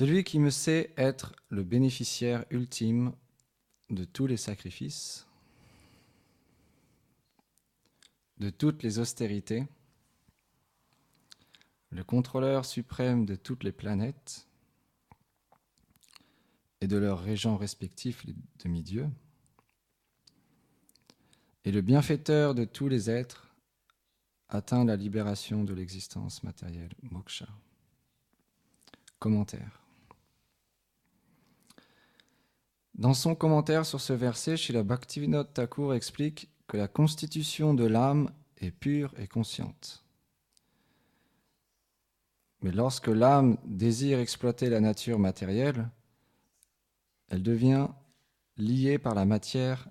Celui qui me sait être le bénéficiaire ultime de tous les sacrifices, de toutes les austérités, le contrôleur suprême de toutes les planètes et de leurs régents respectifs, les demi-dieux, et le bienfaiteur de tous les êtres, atteint la libération de l'existence matérielle, moksha. Commentaire. Dans son commentaire sur ce verset, Srila Bhaktivinoda Thakur explique que la constitution de l'âme est pure et consciente. Mais lorsque l'âme désire exploiter la nature matérielle, elle devient liée par la matière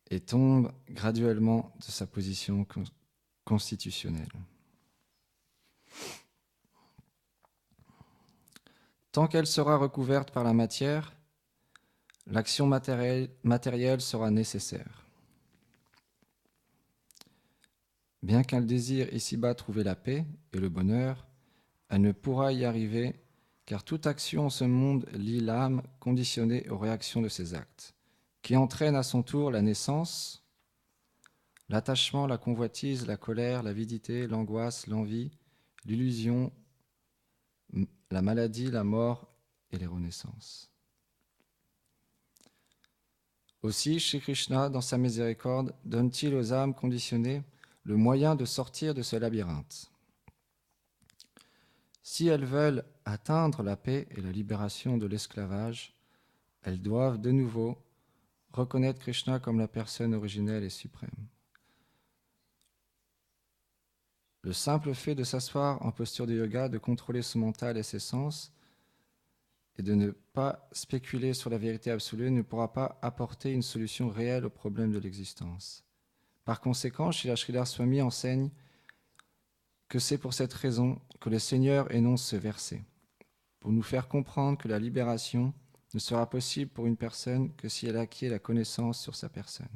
et tombe graduellement de sa position constitutionnelle. Tant qu'elle sera recouverte par la matière, l'action matérielle sera nécessaire. Bien qu'elle désire ici-bas trouver la paix et le bonheur, elle ne pourra y arriver car toute action en ce monde lie l'âme conditionnée aux réactions de ses actes, qui entraînent à son tour la naissance, l'attachement, la convoitise, la colère, l'avidité, l'angoisse, l'envie, l'illusion, la maladie, la mort et les renaissances. Aussi, Shri Krishna, dans sa miséricorde, donne-t-il aux âmes conditionnées le moyen de sortir de ce labyrinthe. Si elles veulent atteindre la paix et la libération de l'esclavage, elles doivent de nouveau reconnaître Krishna comme la personne originelle et suprême. Le simple fait de s'asseoir en posture de yoga, de contrôler son mental et ses sens, et de ne pas spéculer sur la vérité absolue ne pourra pas apporter une solution réelle au problème de l'existence. Par conséquent, Srila Swami enseigne que c'est pour cette raison que le Seigneur énonce ce verset, pour nous faire comprendre que la libération ne sera possible pour une personne que si elle acquiert la connaissance sur sa personne.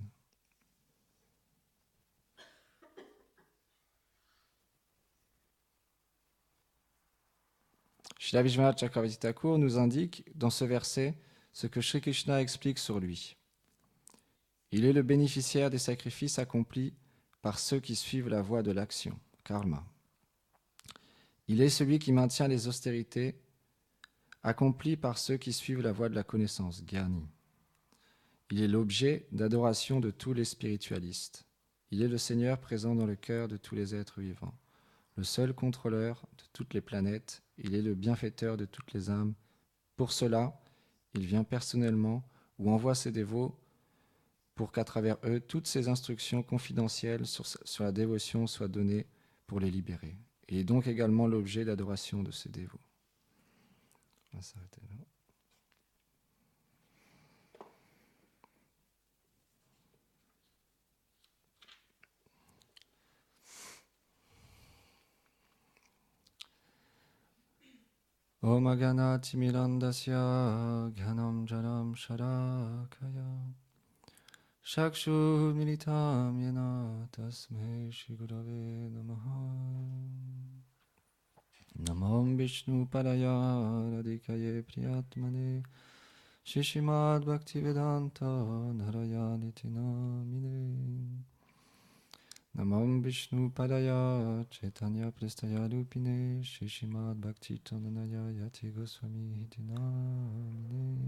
Srila Vishwanath Chakravarti Thakur nous indique dans ce verset ce que Sri Krishna explique sur lui. Il est le bénéficiaire des sacrifices accomplis par ceux qui suivent la voie de l'action, karma. Il est celui qui maintient les austérités accomplies par ceux qui suivent la voie de la connaissance, gyani. Il est l'objet d'adoration de tous les spiritualistes. Il est le Seigneur présent dans le cœur de tous les êtres vivants, le seul contrôleur de toutes les planètes. Il est le bienfaiteur de toutes les âmes. Pour cela, il vient personnellement ou envoie ses dévots pour qu'à travers eux, toutes ces instructions confidentielles sur la dévotion soient données pour les libérer. Il est donc également l'objet d'adoration de ces dévots. On va s'arrêter là. Om Aganati Mirandasya Gyanam Janam Sharakaya Shakshu Militam Yena Tasmai Shri Gurave Namaha Namam Vishnu Padaya Radhikaye Priyatmane Shishimad Bhaktivedanta Narayani Namine Namam Vishnu Padaya Chaitanya Prestaya Lupine Shishimad Bhakti Tananaya Yati Goswami Hiti Namine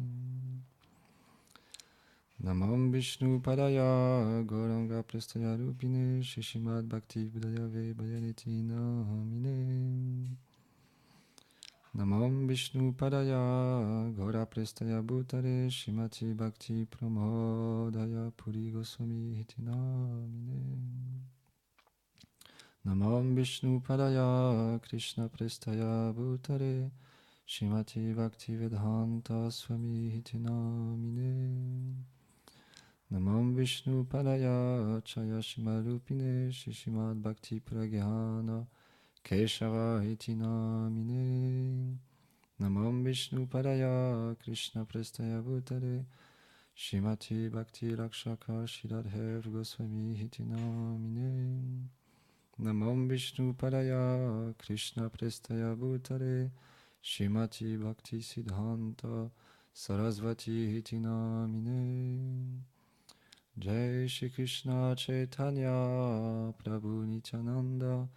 Namam Vishnu Padaya Gauranga Prestaya Lupine Shishimad Bhakti Budayave Bhayaniti Namine Namam Vishnu Padaya Gaura Prestaya Bhutare Shimati Bhakti Pramodaya Puri Goswami Hiti Namine Namam Vishnu Padaya Krishna Prestaya Bhutare Shimati Bhakti Vedanta Swami Hiti Namine Namam Vishnu Padaya Chaya Shimarupine Shishimad Bhakti Pragyana Keshava Hiti Namine Namam Vishnu Padaya Krishna Prestaya Bhutare Shimati Bhakti Rakshaka Shiradher Goswami Hiti Namine Namam Vishnu Padaya Krishna Prestaya Bhutare Shrimati Bhakti Siddhanta Sarasvati Iti Namine. Jai Shri Krishna Chaitanya Prabhu Nityananda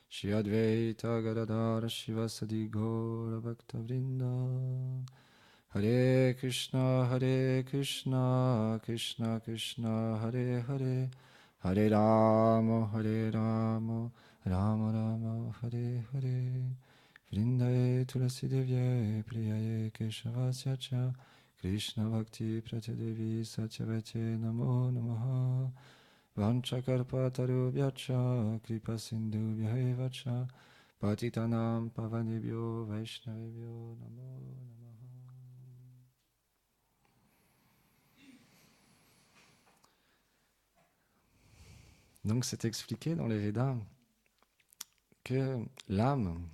Shri Advaita Gadadhara Shivasadi Gaura Bhakta Vrinda. Hare Krishna Krishna Krishna Hare Hare, Hare Rama Rama Rama Hare Hare. Vrindaye Tulasi Devye Priyaye Keshavasya Cha Krishna Bhakti Pratyadevi Satyavate Namo Namaha. Vanchakarpatarubhyacha Kripa Sindhubhya Cha Patitanam Pavanebhyo Vaishnavebhyo Namo Namaha. Donc c'est expliqué dans les Védas que l'âme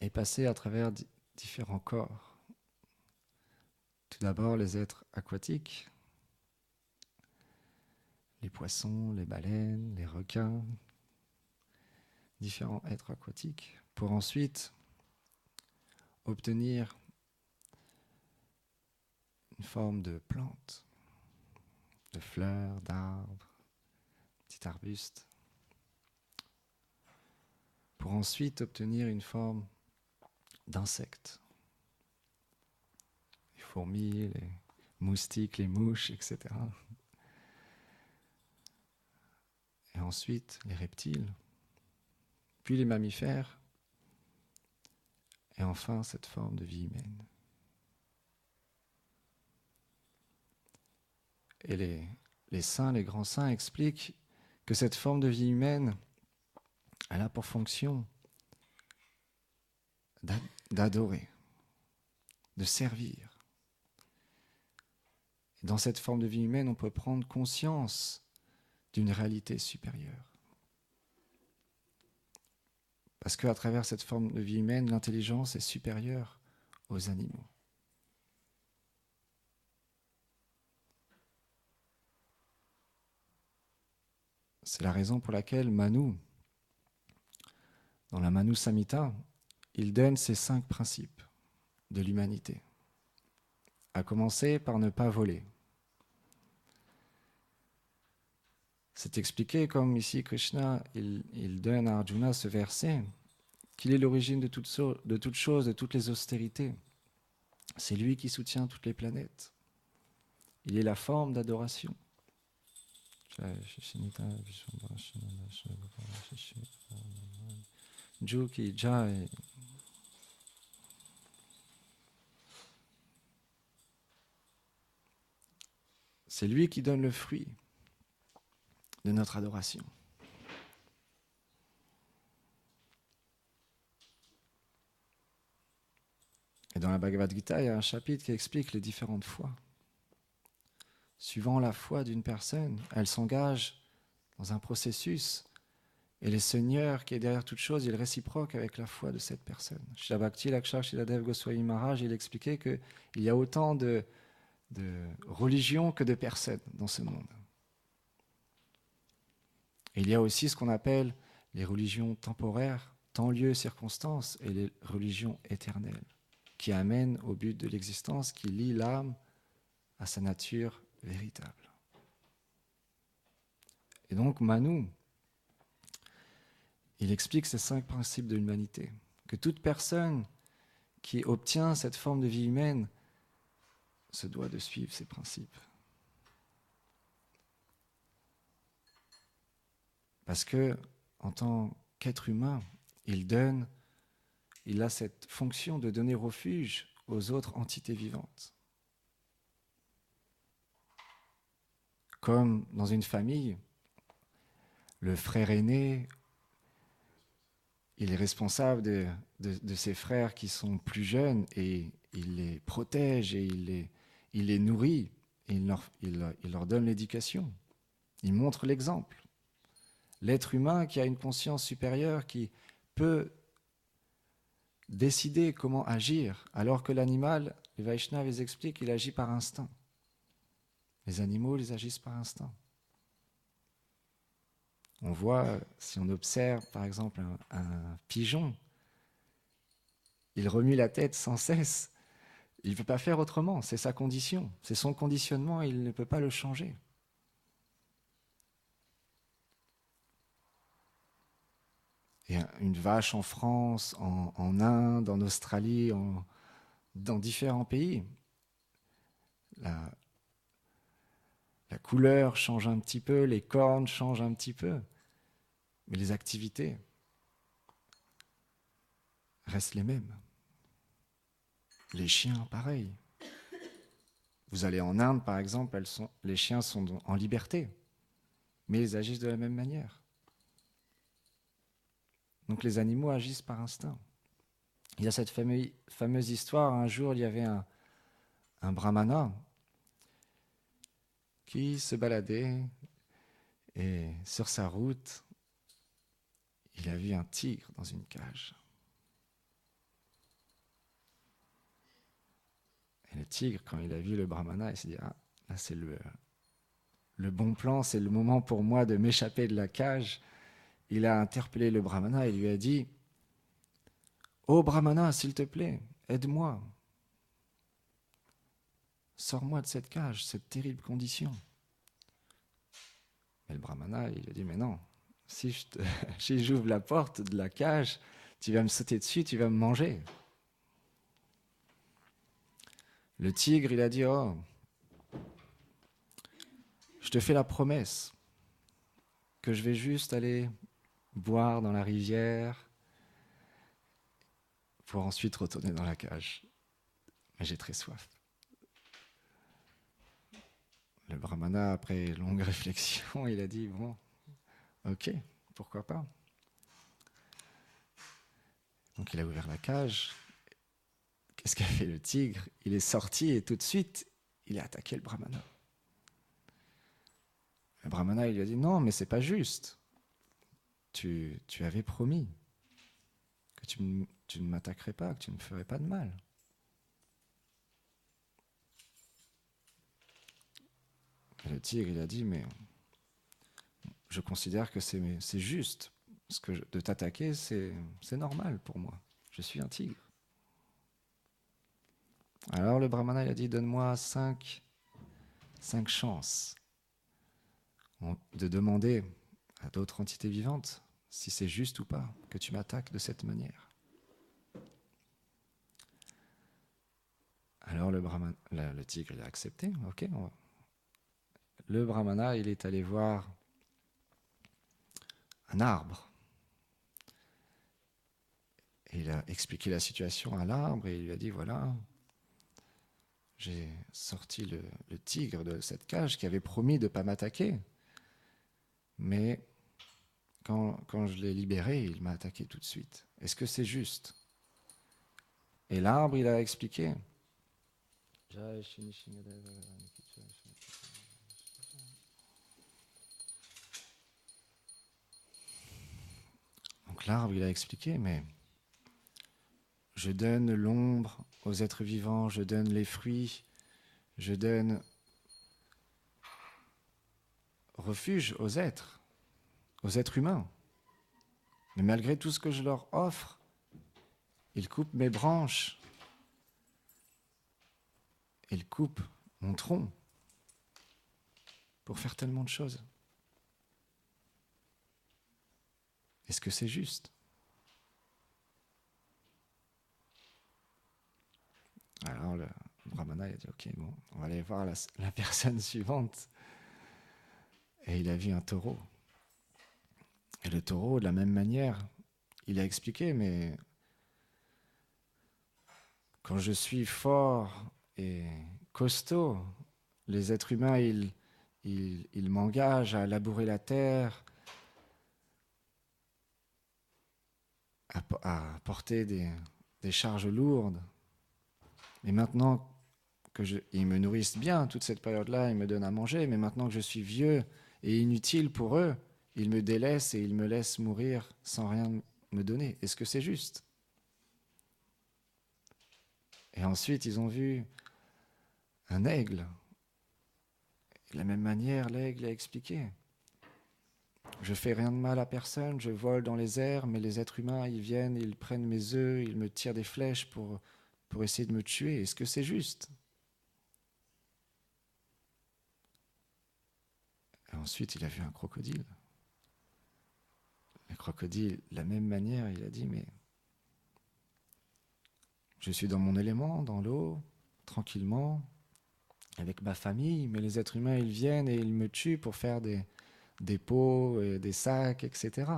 est passée à travers différents corps. Tout d'abord les êtres aquatiques, les poissons, les baleines, les requins, différents êtres aquatiques, pour ensuite obtenir une forme de plante, de fleurs, d'arbres, petit arbuste, pour ensuite obtenir une forme d'insectes, les fourmis, les moustiques, les mouches, etc. Et ensuite les reptiles, puis les mammifères, et enfin cette forme de vie humaine. Et les saints, les grands saints expliquent que cette forme de vie humaine, elle a pour fonction d'adorer, de servir. Et dans cette forme de vie humaine, on peut prendre conscience d'une réalité supérieure. Parce qu'à travers cette forme de vie humaine, l'intelligence est supérieure aux animaux. C'est la raison pour laquelle Manu, dans la Manu Samhita, il donne ces 5 principes de l'humanité. À commencer par ne pas voler. C'est expliqué comme ici Krishna, il donne à Arjuna ce verset, qu'il est l'origine de toutes choses, de toutes les austérités. C'est lui qui soutient toutes les planètes. Il est la forme d'adoration. Juki Jai. C'est lui qui donne le fruit de notre adoration. Et dans la Bhagavad Gita, il y a un chapitre qui explique les différentes foi. Suivant la foi d'une personne, elle s'engage dans un processus et le Seigneur qui est derrière toute chose, il réciproque avec la foi de cette personne. Srila Bhakti Lakshar Shiladev Goswami Maharaj, il expliquait qu'il y a autant de religions que de personnes dans ce monde. Et il y a aussi ce qu'on appelle les religions temporaires, temps, lieu, circonstances, et les religions éternelles, qui amènent au but de l'existence, qui lient l'âme à sa nature véritable. Et donc Manu, il explique ces 5 principes de l'humanité, que toute personne qui obtient cette forme de vie humaine se doit de suivre ces principes. Parce que, en tant qu'être humain, il a cette fonction de donner refuge aux autres entités vivantes. Comme dans une famille, le frère aîné, il est responsable de ses frères qui sont plus jeunes et il les protège et il les nourrit et il leur donne l'éducation. Il montre l'exemple. L'être humain qui a une conscience supérieure, qui peut décider comment agir, alors que l'animal, les Vaishnavas ils expliquent, il agit par instinct. Les animaux, ils agissent par instinct. On voit, si on observe par exemple un pigeon, il remue la tête sans cesse. Il ne peut pas faire autrement, c'est sa condition, c'est son conditionnement, il ne peut pas le changer. Et une vache en France, en Inde, en Australie, dans différents pays, la couleur change un petit peu, les cornes changent un petit peu, mais les activités restent les mêmes. Les chiens, pareil. Vous allez en Inde, par exemple, les chiens sont en liberté, mais ils agissent de la même manière. Donc les animaux agissent par instinct. Il y a cette fameuse histoire, un jour il y avait un brahmana qui se baladait et sur sa route, il a vu un tigre dans une cage. Et le tigre, quand il a vu le brahmana, il s'est dit « Ah, là c'est le bon plan, c'est le moment pour moi de m'échapper de la cage. » Il a interpellé le brahmana et lui a dit « Oh brahmana, s'il te plaît, aide-moi. Sors-moi de cette cage, cette terrible condition. » Mais le brahmana, il a dit « Mais non, si j'ouvre la porte de la cage, tu vas me sauter dessus, tu vas me manger. » Le tigre, il a dit « Oh, je te fais la promesse que je vais juste aller boire dans la rivière pour ensuite retourner dans la cage. Mais j'ai très soif. » Le brahmana, après longue réflexion, il a dit « Bon, ok, pourquoi pas ?» Donc il a ouvert la cage. Qu'est-ce qu'a fait le tigre? Il est sorti et tout de suite, il a attaqué le brahmana. Le brahmana, il lui a dit « Non, mais c'est pas juste. Tu avais promis que tu ne m'attaquerais pas, que tu ne me ferais pas de mal. » Et le tigre, il a dit « Mais je considère que c'est juste. De t'attaquer, c'est normal pour moi. Je suis un tigre. » Alors le brahmana, il a dit « Donne-moi 5 chances de demander à d'autres entités vivantes si c'est juste ou pas que tu m'attaques de cette manière. » Alors le tigre, il a accepté. Ok. Le brahmana, il est allé voir un arbre. Et il a expliqué la situation à l'arbre et il lui a dit, voilà, j'ai sorti le tigre de cette cage qui avait promis de ne pas m'attaquer. Mais quand je l'ai libéré, il m'a attaqué tout de suite. Est-ce que c'est juste? Et l'arbre, il a expliqué. Donc l'arbre, il a expliqué, mais je donne l'ombre aux êtres vivants, je donne les fruits, je donne refuge aux êtres humains. Mais malgré tout ce que je leur offre, ils coupent mes branches, ils coupent mon tronc pour faire tellement de choses. Est-ce que c'est juste? Alors le brahmana a dit, ok, bon, on va aller voir la personne suivante. Et il a vu un taureau. Et le taureau, de la même manière, il a expliqué, mais quand je suis fort et costaud, les êtres humains, ils m'engagent à labourer la terre, à porter des charges lourdes. Et maintenant ils me nourrissent bien toute cette période-là, ils me donnent à manger, mais maintenant que je suis vieux et inutile pour eux, ils me délaissent et ils me laissent mourir sans rien me donner. Est-ce que c'est juste? Et ensuite, ils ont vu un aigle. Et de la même manière, l'aigle a expliqué. Je fais rien de mal à personne, je vole dans les airs, mais les êtres humains, ils viennent, ils prennent mes œufs, ils me tirent des flèches pour essayer de me tuer. Est-ce que c'est juste? Et ensuite, il a vu un crocodile. Le crocodile, de la même manière, il a dit, mais je suis dans mon élément, dans l'eau, tranquillement, avec ma famille, mais les êtres humains, ils viennent et ils me tuent pour faire des pots, des sacs, etc.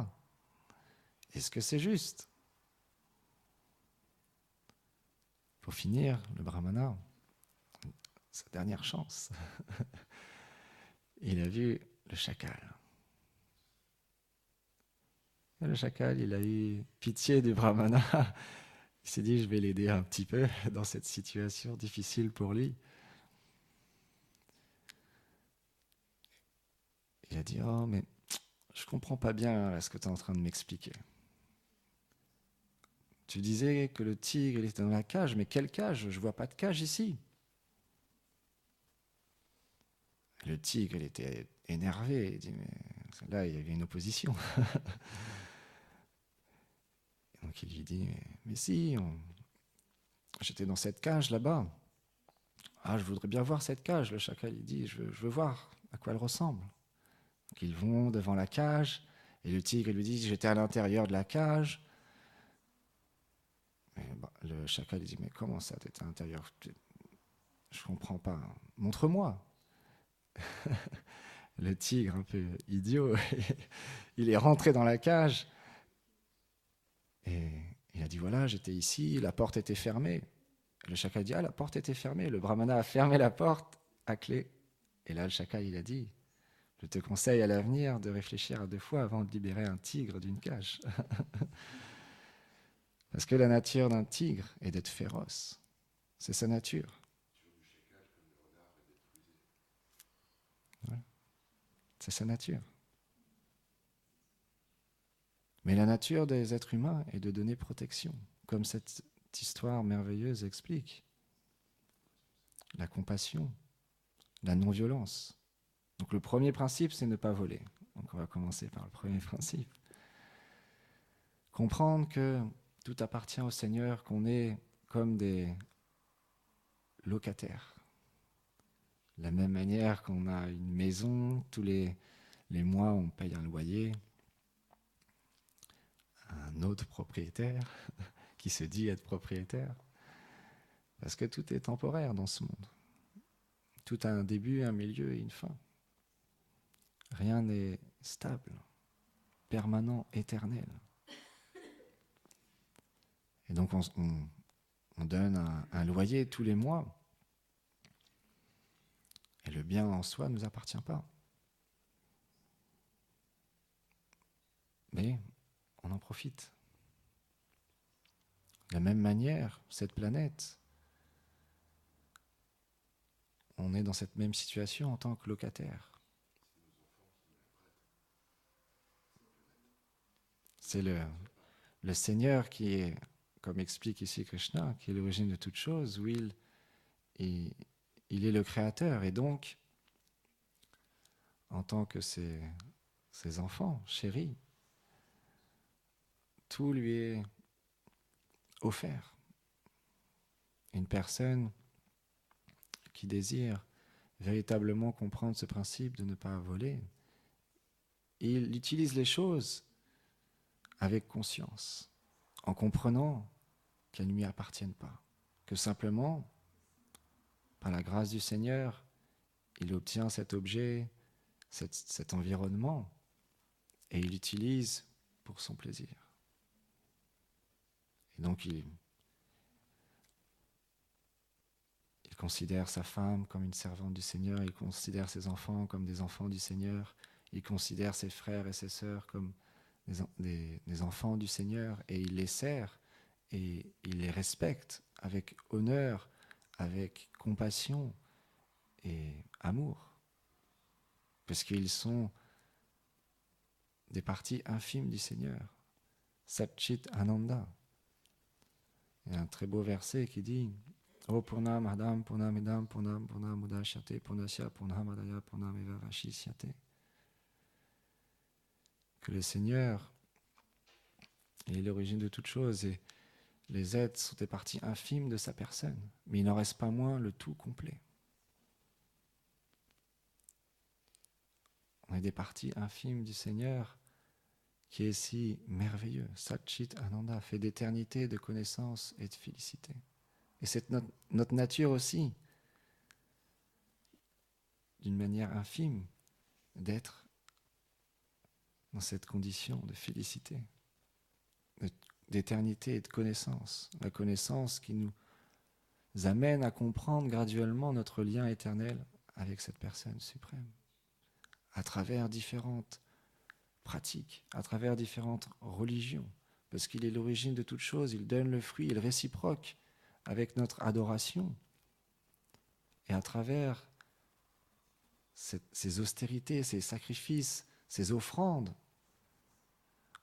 Est-ce que c'est juste? Pour finir, le brahmana, sa dernière chance, il a vu le chacal. Et le chacal, il a eu pitié du brahmana. Il s'est dit, je vais l'aider un petit peu dans cette situation difficile pour lui. Il a dit, oh, mais je comprends pas bien ce que tu es en train de m'expliquer. Tu disais que le tigre, il était dans la cage, mais quelle cage? Je vois pas de cage ici. Le tigre, il était énervé. Il dit, mais là, il y avait une opposition. Donc il lui dit, mais si, j'étais dans cette cage là-bas. Ah, je voudrais bien voir cette cage. Le chacal, il dit, je veux voir à quoi elle ressemble. Donc ils vont devant la cage, et le tigre lui dit, j'étais à l'intérieur de la cage. Mais le chacal, il dit, mais comment ça, t'étais à l'intérieur? Je comprends pas. Montre-moi. Le tigre, un peu idiot, il est rentré dans la cage, et il a dit, voilà, j'étais ici, la porte était fermée. Le chacal dit, ah, la porte était fermée. Le brahmana a fermé la porte à clé. Et là, le chacal, il a dit, je te conseille à l'avenir de réfléchir à 2 fois avant de libérer un tigre d'une cage. Parce que la nature d'un tigre est d'être féroce. C'est sa nature. Voilà. C'est sa nature. Mais la nature des êtres humains est de donner protection, comme cette histoire merveilleuse explique. La compassion, la non-violence. Donc le premier principe, c'est ne pas voler. Donc on va commencer par le premier principe. Comprendre que tout appartient au Seigneur, qu'on est comme des locataires. De la même manière qu'on a une maison, tous les mois on paye un loyer à un autre propriétaire qui se dit être propriétaire. Parce que tout est temporaire dans ce monde. Tout a un début, un milieu et une fin. Rien n'est stable, permanent, éternel. Et donc on donne un loyer tous les mois. Et le bien en soi ne nous appartient pas. Mais on en profite. De la même manière, cette planète, on est dans cette même situation en tant que locataire. C'est le Seigneur qui est, comme explique ici Krishna, qui est l'origine de toute chose, où il est le créateur. Et donc, en tant que ses enfants chéris, tout lui est offert. Une personne qui désire véritablement comprendre ce principe de ne pas voler, il utilise les choses avec conscience, en comprenant qu'elles ne lui appartiennent pas, que simplement, par la grâce du Seigneur, il obtient cet objet, cet environnement, et il l'utilise pour son plaisir. Et donc il considère sa femme comme une servante du Seigneur, il considère ses enfants comme des enfants du Seigneur, il considère ses frères et ses sœurs comme des enfants du Seigneur, et il les sert, et il les respecte avec honneur, avec compassion et amour, parce qu'ils sont des parties infimes du Seigneur. Satchit Ananda. Il y a un très beau verset qui dit O Purnam Adam Purnam Idam Purnam Purnam Udashyate Purnasya Purnam Adaya Purnam Eva Vashishyate. que le Seigneur est l'origine de toute chose et les êtres sont des parties infimes de sa personne, mais il n'en reste pas moins le tout complet. On est des parties infimes du Seigneur qui est si merveilleux. Satchit Ananda, fait d'éternité, de connaissance et de félicité. Et c'est notre nature aussi, d'une manière infime, d'être dans cette condition de félicité, d'éternité et de connaissance. La connaissance qui nous amène à comprendre graduellement notre lien éternel avec cette personne suprême, à travers différentes pratiques, à travers différentes religions, parce qu'il est l'origine de toute chose, il donne le fruit, il réciproque avec notre adoration. Et à travers ces austérités, ces sacrifices, ces offrandes,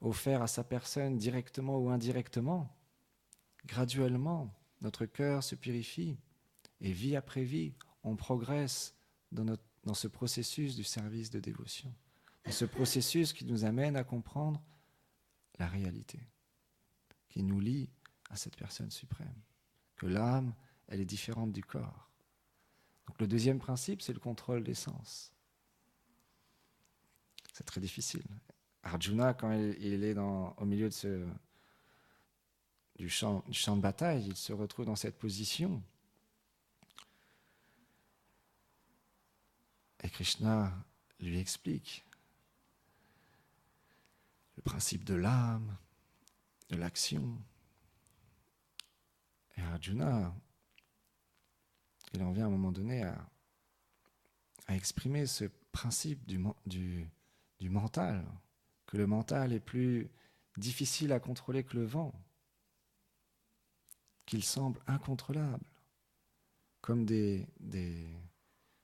offerts à sa personne directement ou indirectement, graduellement, notre cœur se purifie et vie après vie, on progresse dans ce processus du service de dévotion, dans ce processus qui nous amène à comprendre la réalité, qui nous lie à cette personne suprême, que l'âme, elle est différente du corps. Donc le deuxième principe, c'est le contrôle des sens. C'est très difficile. Arjuna, quand il est au milieu du champ de bataille, il se retrouve dans cette position. Et Krishna lui explique le principe de l'âme, de l'action. Et Arjuna, il en vient à un moment donné à exprimer ce principe du mental, que le mental est plus difficile à contrôler que le vent, qu'il semble incontrôlable, comme des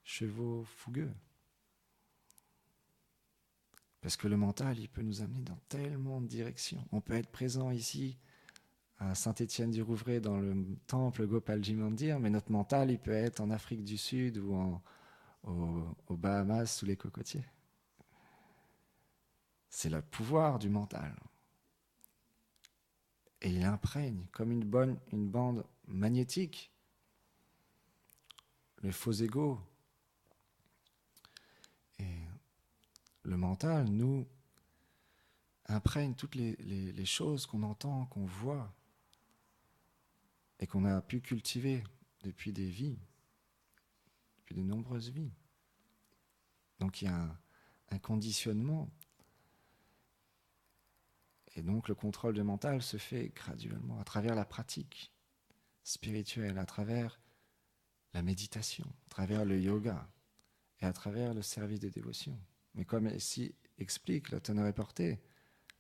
chevaux fougueux. Parce que le mental, il peut nous amener dans tellement de directions. On peut être présent ici à Saint-Étienne-du-Rouvray dans le temple Gopalji Mandir, mais notre mental, il peut être en Afrique du Sud ou aux Bahamas sous les cocotiers. C'est le pouvoir du mental. Et il imprègne comme une bande magnétique le faux ego. Et le mental nous imprègne toutes les choses qu'on entend, qu'on voit et qu'on a pu cultiver depuis des vies, depuis de nombreuses vies. Donc il y a un conditionnement. Et donc le contrôle du mental se fait graduellement à travers la pratique spirituelle, à travers la méditation, à travers le yoga et à travers le service de dévotion. Mais comme ici explique le Tonnerre Porté,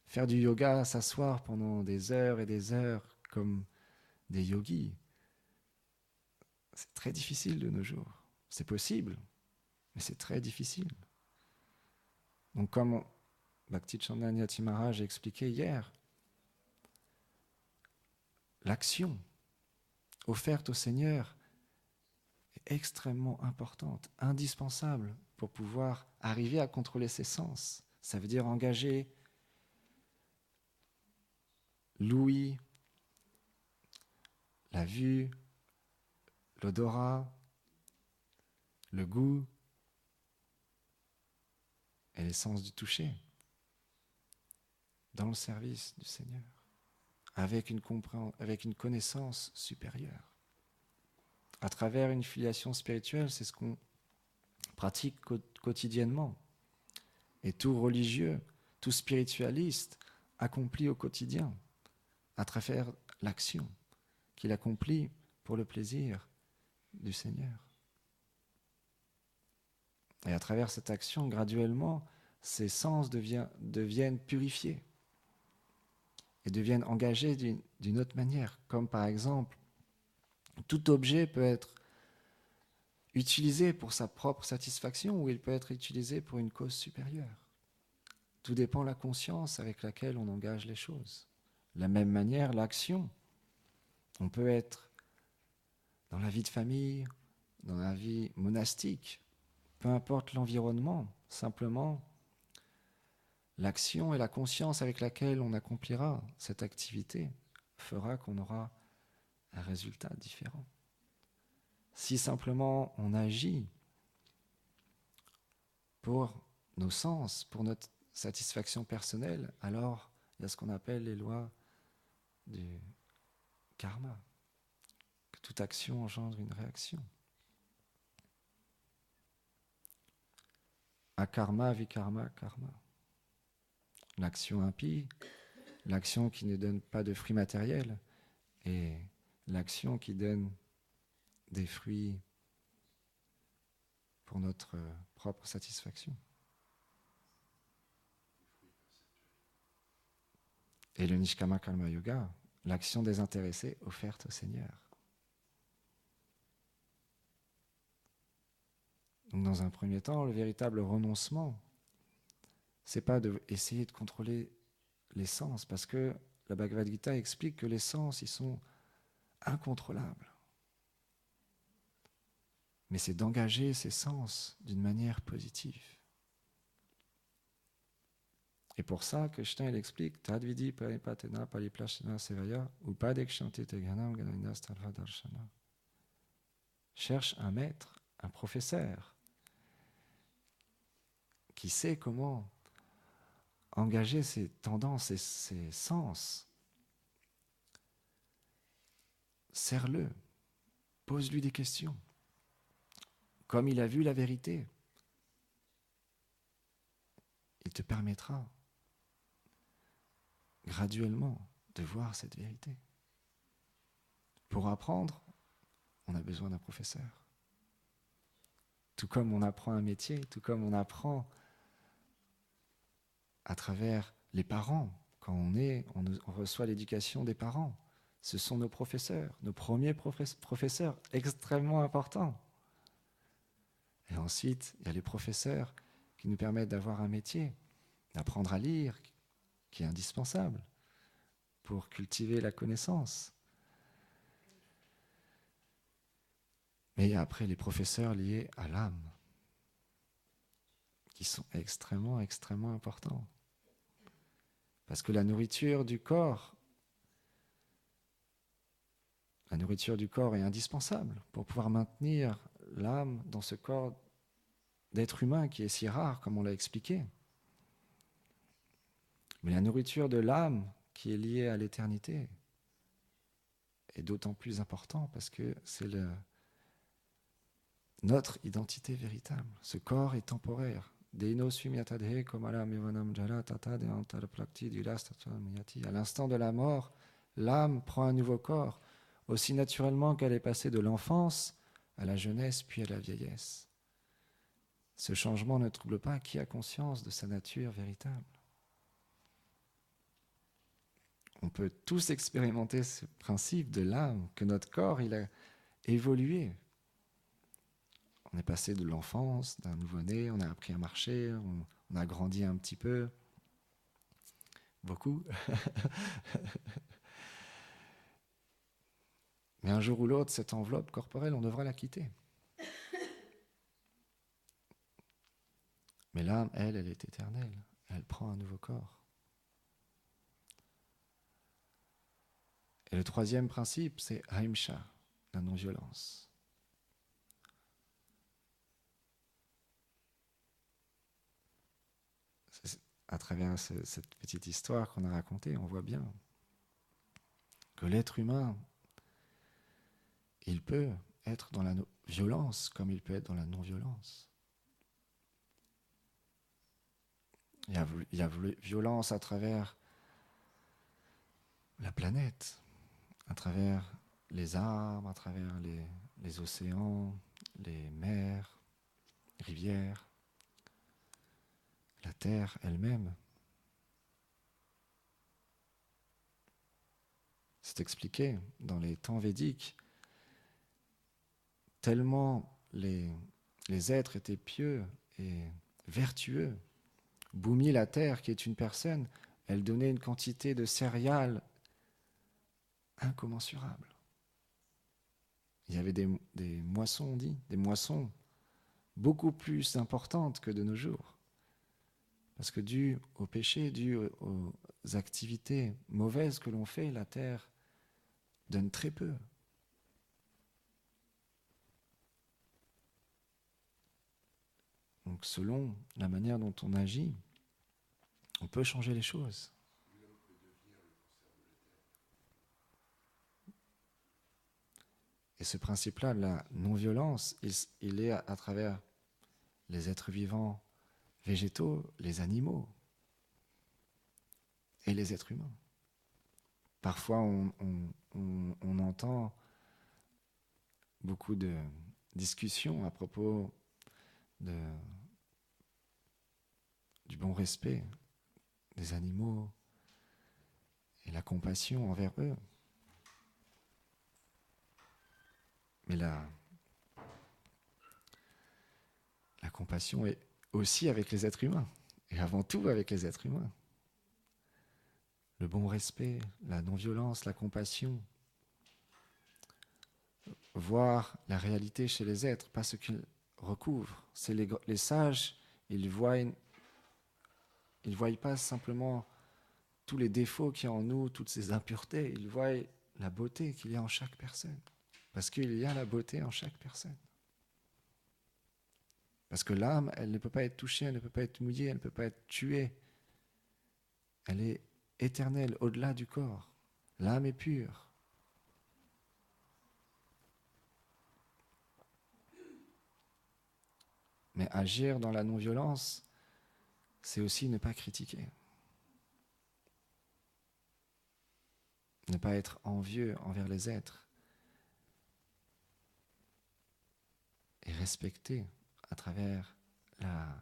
faire du yoga, s'asseoir pendant des heures et des heures comme des yogis, c'est très difficile de nos jours. C'est possible, mais c'est très difficile. Donc comme Bhakti Chandana Yati Maharaj a expliqué hier, l'action offerte au Seigneur est extrêmement importante, indispensable pour pouvoir arriver à contrôler ses sens. Ça veut dire engager l'ouïe, la vue, l'odorat, le goût et les sens du toucher dans le service du Seigneur, avec une connaissance supérieure. À travers une filiation spirituelle, c'est ce qu'on pratique quotidiennement. Et tout religieux, tout spiritualiste accomplit au quotidien, à travers l'action qu'il accomplit pour le plaisir du Seigneur. Et à travers cette action, graduellement, ses sens deviennent purifiés et deviennent engagés d'une autre manière. Comme par exemple, tout objet peut être utilisé pour sa propre satisfaction ou il peut être utilisé pour une cause supérieure. Tout dépend de la conscience avec laquelle on engage les choses. De la même manière, l'action, on peut être dans la vie de famille, dans la vie monastique, peu importe l'environnement, simplement l'action et la conscience avec laquelle on accomplira cette activité fera qu'on aura un résultat différent. Si simplement on agit pour nos sens, pour notre satisfaction personnelle, alors il y a ce qu'on appelle les lois du karma, que toute action engendre une réaction. Akarma, vikarma, karma. L'action impie, l'action qui ne donne pas de fruits matériels, et l'action qui donne des fruits pour notre propre satisfaction. Et le Nishkama Karma Yoga, l'action désintéressée offerte au Seigneur. Donc dans un premier temps, le véritable renoncement, c'est pas d'essayer de contrôler les sens, parce que la Bhagavad Gita explique que les sens, ils sont incontrôlables. Mais c'est d'engager ces sens d'une manière positive. Et pour ça, Krishna il explique Tadvidi paripatena pariplashana sevaya upadekshanti teganam ganina stalva darshana. Cherche un maître, un professeur, qui sait comment engager ses tendances et ses sens. Serre-le, pose-lui des questions. Comme il a vu la vérité, il te permettra graduellement de voir cette vérité. Pour apprendre, on a besoin d'un professeur. Tout comme on apprend un métier, tout comme on apprend à travers les parents. Quand on reçoit l'éducation des parents. Ce sont nos professeurs, nos premiers professeurs extrêmement importants. Et ensuite, il y a les professeurs qui nous permettent d'avoir un métier, d'apprendre à lire, qui est indispensable pour cultiver la connaissance. Mais après, les professeurs liés à l'âme, qui sont extrêmement, extrêmement importants. Parce que la nourriture du corps est indispensable pour pouvoir maintenir l'âme dans ce corps d'être humain qui est si rare, comme on l'a expliqué. Mais la nourriture de l'âme qui est liée à l'éternité est d'autant plus importante parce que c'est notre identité véritable. Ce corps est temporaire. À l'instant de la mort, l'âme prend un nouveau corps, aussi naturellement qu'elle est passée de l'enfance à la jeunesse puis à la vieillesse. Ce changement ne trouble pas qui a conscience de sa nature véritable. On peut tous expérimenter ce principe de l'âme, que notre corps, il a évolué. On est passé de l'enfance, d'un nouveau-né, on a appris à marcher, on a grandi un petit peu, beaucoup. Mais un jour ou l'autre, cette enveloppe corporelle, on devra la quitter. Mais l'âme, elle est éternelle. Elle prend un nouveau corps. Et le troisième principe, c'est ahimsa, la non-violence. À travers cette petite histoire qu'on a racontée, on voit bien que l'être humain, il peut être dans la violence comme il peut être dans la non-violence. Il y a violence à travers la planète, à travers les arbres, à travers les océans, les mers, rivières, la terre elle-même. C'est expliqué dans les temps védiques. Tellement les êtres étaient pieux et vertueux. Bhumi, la terre, qui est une personne, elle donnait une quantité de céréales incommensurable. Il y avait des moissons, on dit, des moissons beaucoup plus importantes que de nos jours. Parce que dû au péché, dû aux activités mauvaises que l'on fait, la terre donne très peu. Donc selon la manière dont on agit, on peut changer les choses. Et ce principe-là, de la non-violence, il est à travers les êtres vivants végétaux, les animaux et les êtres humains. Parfois, on entend beaucoup de discussions à propos du bon respect des animaux et la compassion envers eux. Mais la compassion est aussi avec les êtres humains, et avant tout avec les êtres humains. Le bon respect, la non-violence, la compassion, voir la réalité chez les êtres, pas ce qu'ils recouvrent. C'est les sages, ils voient pas simplement tous les défauts qu'il y a en nous, toutes ces impuretés, ils voient la beauté qu'il y a en chaque personne. Parce qu'il y a la beauté en chaque personne. Parce que l'âme, elle ne peut pas être touchée, elle ne peut pas être mouillée, elle ne peut pas être tuée. Elle est éternelle, au-delà du corps. L'âme est pure. Mais agir dans la non-violence, c'est aussi ne pas critiquer. Ne pas être envieux envers les êtres. Et respecter à travers la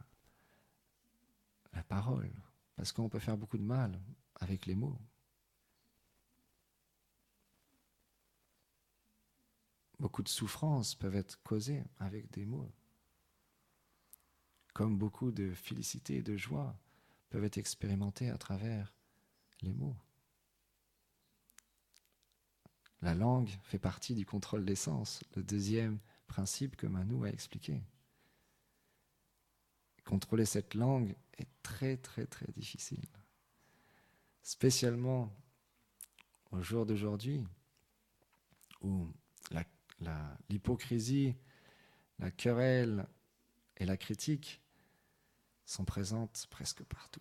parole. Parce qu'on peut faire beaucoup de mal avec les mots. Beaucoup de souffrances peuvent être causées avec des mots. Comme beaucoup de félicité et de joie peuvent être expérimentées à travers les mots. La langue fait partie du contrôle des sens, le deuxième principe que Manu a expliqué. Contrôler cette langue est très très très difficile. Spécialement au jour d'aujourd'hui, où l'hypocrisie, la querelle et la critique sont présentes presque partout.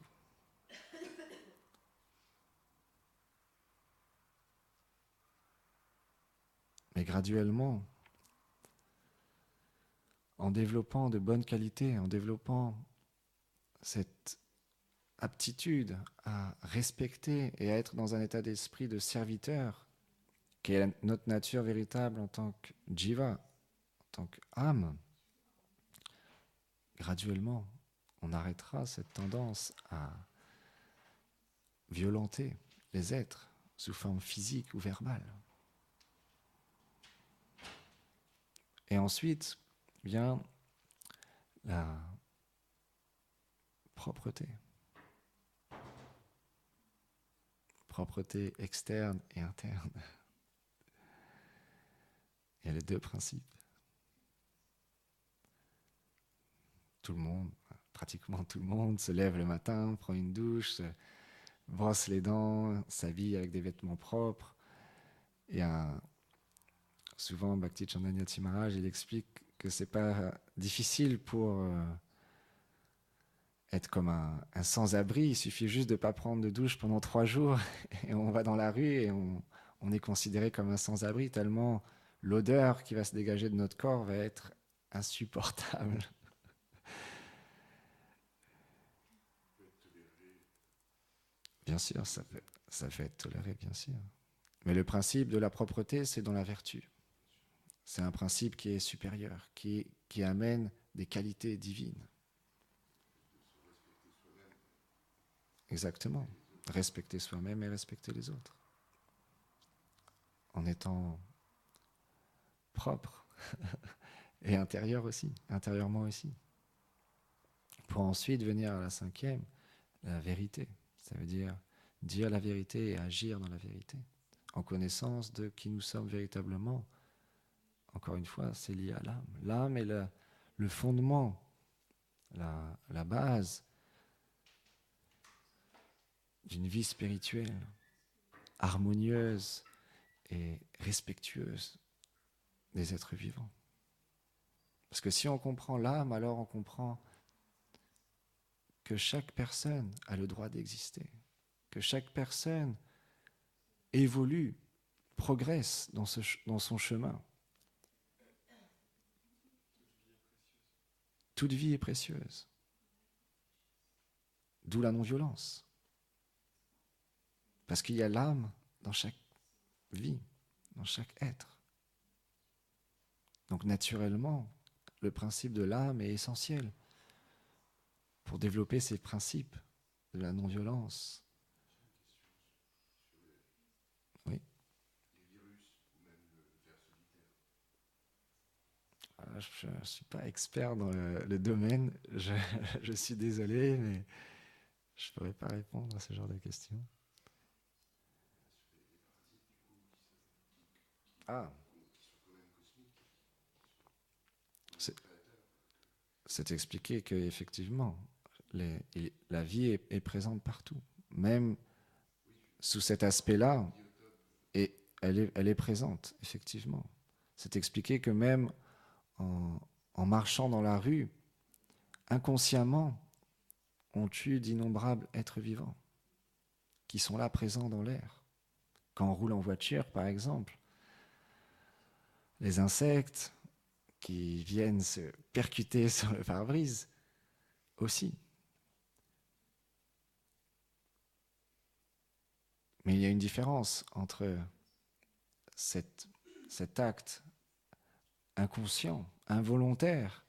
Mais graduellement, en développant de bonnes qualités, en développant cette aptitude à respecter et à être dans un état d'esprit de serviteur, qui est notre nature véritable en tant que jiva, en tant qu'âme, graduellement, on arrêtera cette tendance à violenter les êtres sous forme physique ou verbale. Et ensuite vient la propreté. Propreté externe et interne. Il y a les deux principes. Tout le monde, pratiquement tout le monde, se lève le matin, prend une douche, se brosse les dents, s'habille avec des vêtements propres. Et souvent, Bhakti Chandanyati Maharaj, il explique que c'est pas difficile pour être comme un sans-abri. Il suffit juste de ne pas prendre de douche pendant 3 jours et on va dans la rue et on est considéré comme un sans-abri tellement l'odeur qui va se dégager de notre corps va être insupportable. Bien sûr, ça peut être toléré, bien sûr. Mais le principe de la propreté, c'est dans la vertu. C'est un principe qui est supérieur, qui amène des qualités divines. Exactement. Respecter soi-même et respecter les autres. En étant propre et intérieurement aussi. Pour ensuite venir à la 5e, la vérité. Ça veut dire la vérité et agir dans la vérité. En connaissance de qui nous sommes véritablement. Encore une fois, c'est lié à l'âme. L'âme est le fondement, la base d'une vie spirituelle harmonieuse et respectueuse des êtres vivants. Parce que si on comprend l'âme, alors on comprend que chaque personne a le droit d'exister, que chaque personne évolue, progresse dans son chemin. Toute vie est précieuse. D'où la non-violence. Parce qu'il y a l'âme dans chaque vie, dans chaque être. Donc naturellement, le principe de l'âme est essentiel pour développer ces principes de la non-violence. Oui. Je ne suis pas expert dans le domaine, je suis désolé, mais je ne pourrais pas répondre à ce genre de questions. Ah. C'est expliqué qu'effectivement, la vie est présente partout. Même sous cet aspect-là, et elle est présente, effectivement. C'est expliqué que même en marchant dans la rue, inconsciemment, on tue d'innombrables êtres vivants qui sont là présents dans l'air. Quand on roule en voiture, par exemple, les insectes qui viennent se percuter sur le pare-brise aussi. Mais il y a une différence entre cet acte inconscient, involontaire,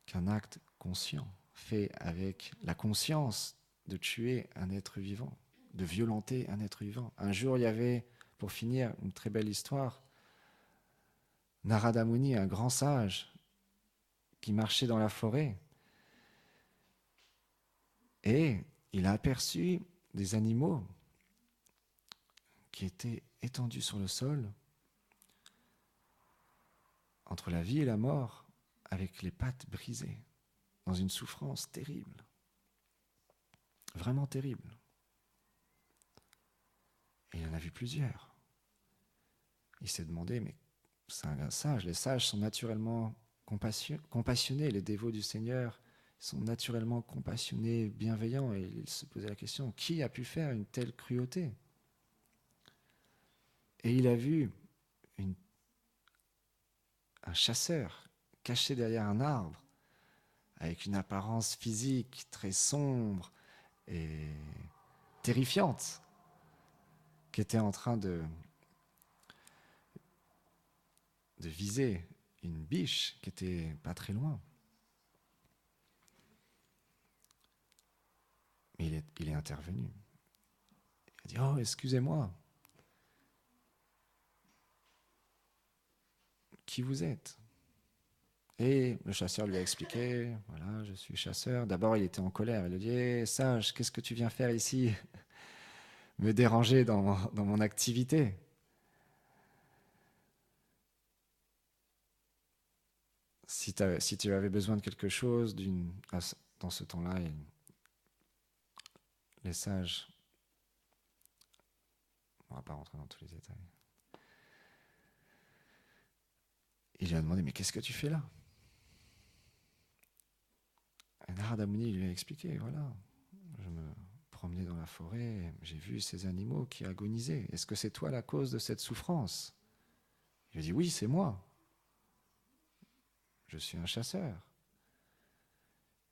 qu'un acte conscient, fait avec la conscience de tuer un être vivant, de violenter un être vivant. Un jour, il y avait, pour finir, une très belle histoire, Narada Muni, un grand sage, qui marchait dans la forêt, et il a aperçu des animaux qui étaient étendus sur le sol, entre la vie et la mort, avec les pattes brisées, dans une souffrance terrible, vraiment terrible. Et il en a vu plusieurs. Il s'est demandé, mais c'est un sage, les sages sont naturellement compassionnés, les dévots du Seigneur sont naturellement compassionnés, bienveillants, et il se posait la question, qui a pu faire une telle cruauté ? Et il a vu un chasseur caché derrière un arbre, avec une apparence physique très sombre et terrifiante, qui était en train de viser une biche qui était pas très loin. Mais il est intervenu. Il a dit « Oh, excusez-moi. Qui vous êtes ?» Et le chasseur lui a expliqué « Voilà, je suis chasseur. » D'abord, il était en colère. Il lui a dit hey, « Sage, qu'est-ce que tu viens faire ici ? Me déranger dans mon activité ?» Si tu avais besoin de quelque chose, dans ce temps-là, les sages, on ne va pas rentrer dans tous les détails, il lui a demandé, mais qu'est-ce que tu fais là ? Et Narada Muni lui a expliqué, voilà, je me promenais dans la forêt, j'ai vu ces animaux qui agonisaient. Est-ce que c'est toi la cause de cette souffrance ? Il lui a dit, oui, c'est moi. Je suis un chasseur.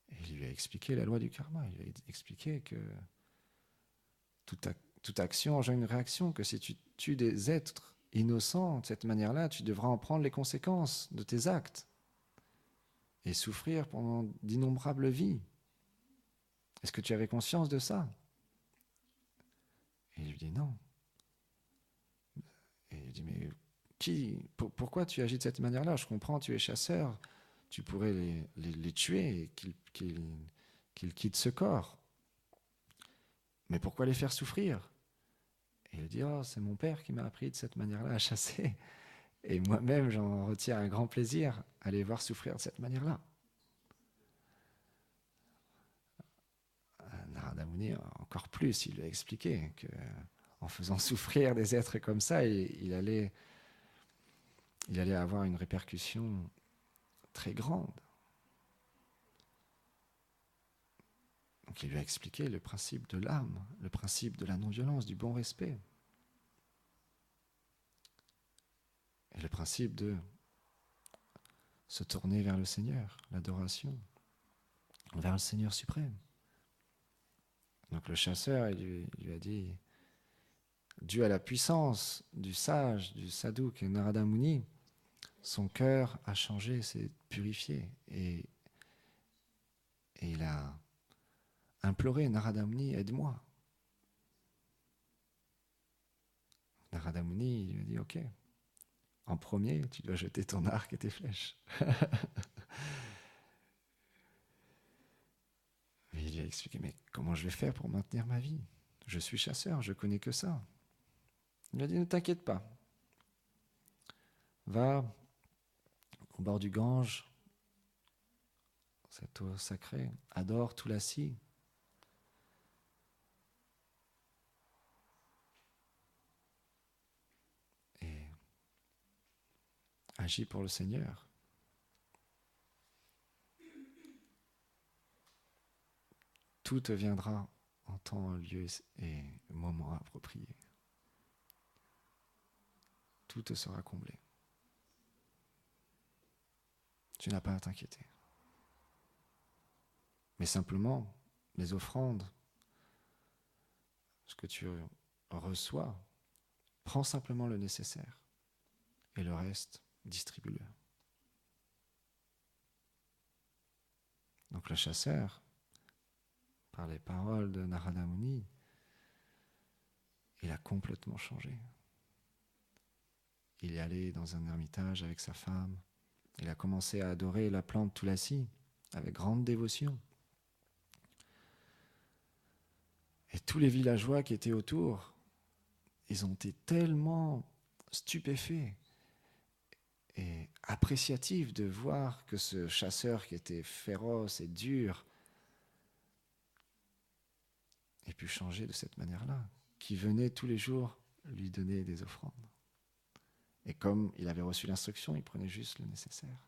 Et il lui a expliqué la loi du karma. Il lui a expliqué que toute action engendre une réaction, que si tu tues des êtres innocents de cette manière-là, tu devras en prendre les conséquences de tes actes et souffrir pendant d'innombrables vies. Est-ce que tu avais conscience de ça ? Et il lui dit non. Et il dit mais pourquoi tu agis de cette manière-là ? Je comprends, tu es chasseur, tu pourrais les tuer et qu'ils quittent ce corps. Mais pourquoi les faire souffrir ? Et il dit oh, c'est mon père qui m'a appris de cette manière-là à chasser. Et moi-même, j'en retiens un grand plaisir à les voir souffrir de cette manière-là. Muni, encore plus, il lui a expliqué qu'en faisant souffrir des êtres comme ça, il allait avoir une répercussion très grande. Donc il lui a expliqué le principe de l'âme, le principe de la non-violence, du bon respect. Et le principe de se tourner vers le Seigneur, l'adoration, vers le Seigneur suprême. Donc le chasseur, il lui a dit, dû à la puissance du sage, du sadhuk et Narada Muni, son cœur a changé, s'est purifié. Et il a imploré, Narada Muni, aide-moi. Narada Muni, il lui a dit, ok, en premier, tu dois jeter ton arc et tes flèches. Et il lui a expliqué, mais comment je vais faire pour maintenir ma vie? Je suis chasseur, je connais que ça. Il lui a dit, ne t'inquiète pas. Va au bord du Gange, cette eau sacrée, adore Tulasi. Et agis pour le Seigneur. Tout te viendra en temps, lieu et moment approprié. Tout te sera comblé. Tu n'as pas à t'inquiéter. Mais simplement, les offrandes, ce que tu reçois, prends simplement le nécessaire. Et le reste, distribue-le. Donc le chasseur, par les paroles de Narada Muni, il a complètement changé. Il est allé dans un ermitage avec sa femme. Il a commencé à adorer la plante Tulasi avec grande dévotion. Et tous les villageois qui étaient autour, ils ont été tellement stupéfaits et appréciatifs de voir que ce chasseur qui était féroce et dur ait pu changer de cette manière-là, qui venait tous les jours lui donner des offrandes. Et comme il avait reçu l'instruction, il prenait juste le nécessaire.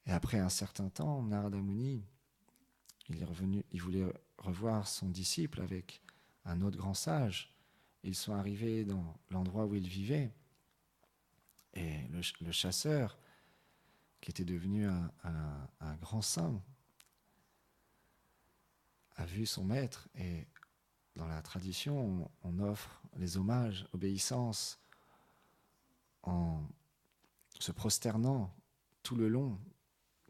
Et après un certain temps, Narada Muni, il est revenu, il voulait revoir son disciple avec un autre grand sage. Ils sont arrivés dans l'endroit où il vivait. Et le chasseur, qui était devenu un grand saint, a vu son maître. Et dans la tradition, on offre les hommages, obéissance, en se prosternant tout le long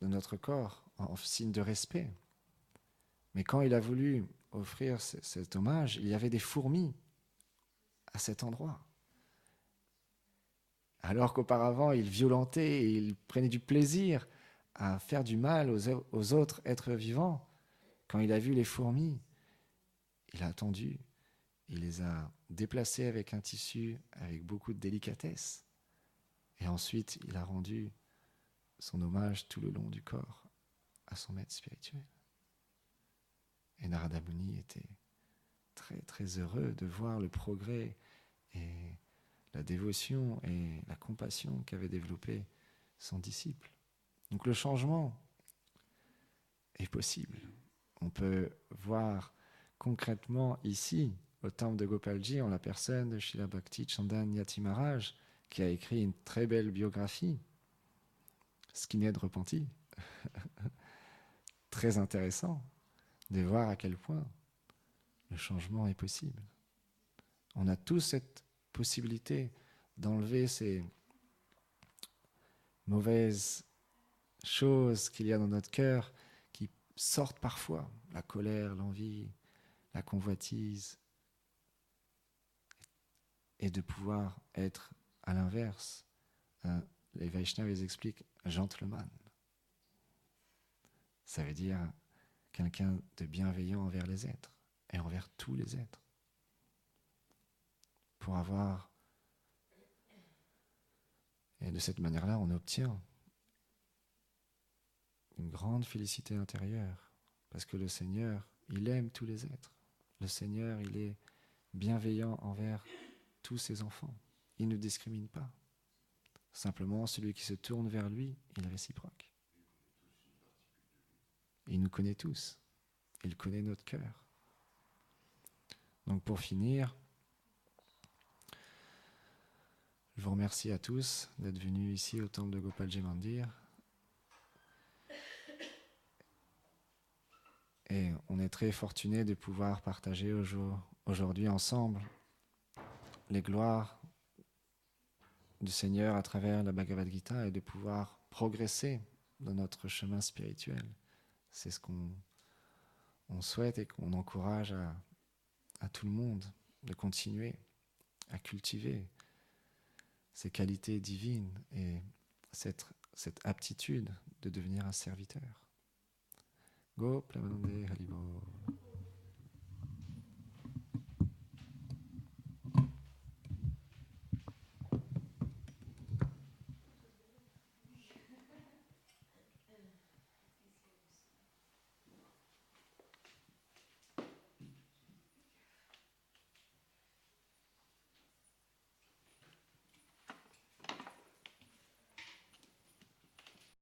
de notre corps, en signe de respect. Mais quand il a voulu offrir cet hommage, il y avait des fourmis à cet endroit. Alors qu'auparavant, il violentait et il prenait du plaisir à faire du mal aux autres êtres vivants, quand il a vu les fourmis, il a attendu, il les a déplacées avec un tissu, avec beaucoup de délicatesse. Et ensuite, il a rendu son hommage tout le long du corps à son maître spirituel. Et Narada Muni était très très heureux de voir le progrès et la dévotion et la compassion qu'avait développé son disciple. Donc le changement est possible. On peut voir concrètement ici, au temple de Gopalji, en la personne de Srila Bhakti Chandan Yati Maharaj, qui a écrit une très belle biographie, Skinhead repenti. Très intéressant de voir à quel point le changement est possible. On a tous cette possibilité d'enlever ces mauvaises choses qu'il y a dans notre cœur qui sortent parfois, la colère, l'envie, la convoitise, et de pouvoir être à l'inverse. Les Vaishnavas ils expliquent gentleman. Ça veut dire quelqu'un de bienveillant envers les êtres et envers tous les êtres. Pour avoir... Et de cette manière-là, on obtient une grande félicité intérieure Parce que le Seigneur, il aime tous les êtres. Le Seigneur, il est bienveillant envers tous ses enfants. Il ne discrimine pas. Simplement, celui qui se tourne vers lui, il est réciproque. Il nous connaît tous. Il connaît notre cœur. Donc pour finir, je vous remercie à tous d'être venus ici au temple de Gopalji Mandir. Et on est très fortunés de pouvoir partager aujourd'hui ensemble les gloires du Seigneur à travers la Bhagavad Gita et de pouvoir progresser dans notre chemin spirituel. C'est ce qu'on souhaite et qu'on encourage à tout le monde de continuer à cultiver ces qualités divines et cette aptitude de devenir un serviteur. Go Plamanande Haribo.